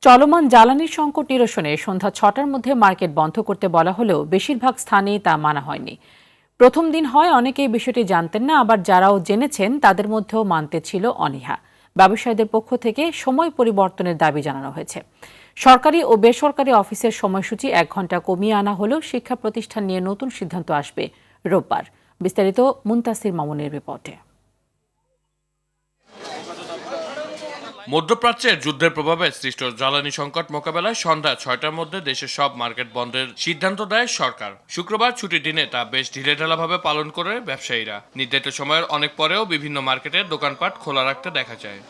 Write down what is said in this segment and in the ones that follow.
চলমান জ্বালানি সংকট নিরসনে সন্ধ্যা ৬টার মধ্যে মার্কেট বন্ধ করতে বলা হলেও বেশিরভাগ স্থানেই তা মানা হয়নি। প্রথম দিন হয় অনেকেই বিষয়টি জানতেন না, আবার যারাও জেনেছেন তাদের মধ্যেও মানতে ছিল অনীহা। ব্যবসায়ীদের পক্ষ থেকে সময় পরিবর্তনের দাবি জানানো হয়েছে। সরকারি ও বেসরকারি অফিসের সময়সূচি ১ ঘণ্টা কমিয়ে আনা হলেও শিক্ষা প্রতিষ্ঠান নিয়ে নতুন সিদ্ধান্ত আসবে রোববার। বিস্তারিত মুনতাসির মামুনের রিপোর্টে। মধ্যপ্রাচ্যের যুদ্ধের প্রভাবে সৃষ্ট জ্বালানি সংকট মোকাবেলায় সন্ধ্যা ৬টার মধ্যে দেশের সব মার্কেট বন্ধের সিদ্ধান্ত দেয় সরকার। শুক্রবার ছুটির দিনে তা বেশ ঢিলেঢালাভাবে পালন করে ব্যবসায়ীরা। নির্ধারিত সময়ের অনেক পরেও বিভিন্ন মার্কেটের দোকানপাট খোলা রাখতে দেখা যায়।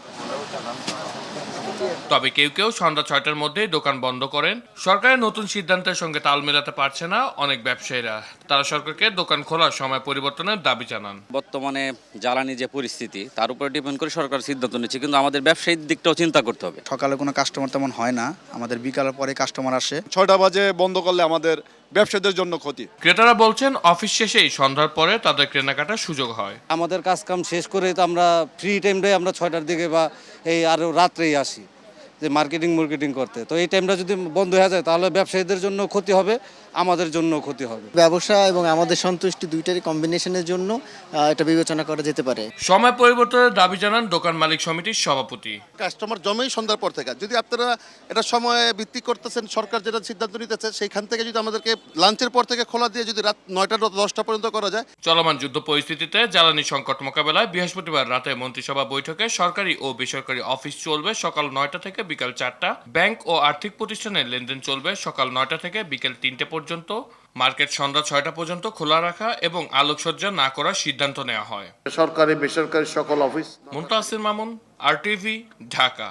তবে কেউ কেউ সন্ধ্যা ৬টার মধ্যেই দোকান বন্ধ করেন। সরকারের নতুন সিদ্ধান্তের সঙ্গে তাল মেলাতে পারছে না অনেক ব্যবসায়ীরা। তারা সরকারকে দোকান খোলার সময় পরিবর্তনের দাবি জানান। বর্তমানে জ্বালানি যে পরিস্থিতি তার উপরে ডিপেন্ড করে সরকার সিদ্ধান্ত নিচ্ছে, কিন্তু আমাদের ব্যবসায়ীর দিকটাও চিন্তা করতে হবে। সকালে কোনো কাস্টমার তেমন হয় না, আমাদের বিকালের পরে কাস্টমার আসে। ৬টা বাজে বন্ধ করলে আমাদের ব্যবসায়ীদের জন্য ক্ষতি। ক্রেতারা বলছেন অফিস শেষেই সন্ধ্যার পরে তাদের কেনাকাটার সুযোগ হয়। আমাদের কাজ কাম শেষ করে তো আমরা ফ্রি টাইমটাই আমরা 6টার দিকে বা এই আরও রাত্রেই আসি যে মার্কেটিং করতে। তো এই টাইমটা যদি বন্ধ হয়ে যায় তাহলে ব্যবসায়ীদের জন্য ক্ষতি হবে, আমাদের জন্য ক্ষতি হবে। ব্যবসা এবং আমাদের সন্তুষ্টি দুইটারই কম্বিনেশনের জন্য এটা বিবেচনা করা যেতে পারে। সময় পরিবর্তনের দাবি জানান দোকান মালিক সমিতির সভাপতি। কাস্টমার জমেই সন্ধ্যার পর থেকে, যদি আপনারা এটা সময় ভিত্তিক করতেছেন, সরকার যেটা সিদ্ধান্ত নিতেছে সেইখান থেকে যদি আমাদেরকে লাঞ্চের পর থেকে খোলা দিয়ে যদি রাত 9টা 10টা পর্যন্ত করা যায়। চলমান যুদ্ধ পরিস্থিতিতে জ্বালানি সংকট মোকাবেলায় বৃহস্পতিবার রাতে মন্ত্রিসভা বৈঠকে সরকারি ও বেসরকারি অফিস চলবে সকাল 9টা থেকে বিকাল 4টা। ব্যাংক ও আর্থিক প্রতিষ্ঠানের লেনদেন চলবে সকাল 9টা থেকে বিকেল 3টে পর্যন্ত। মার্কেট সন্ধ্যা 6টা পর্যন্ত খোলা রাখা এবং আলোকসজ্জা না করার সিদ্ধান্ত নেওয়া হয়। সরকারি বেসরকারি সকল অফিস। মুনতাসির মামুন, RTV, ঢাকা।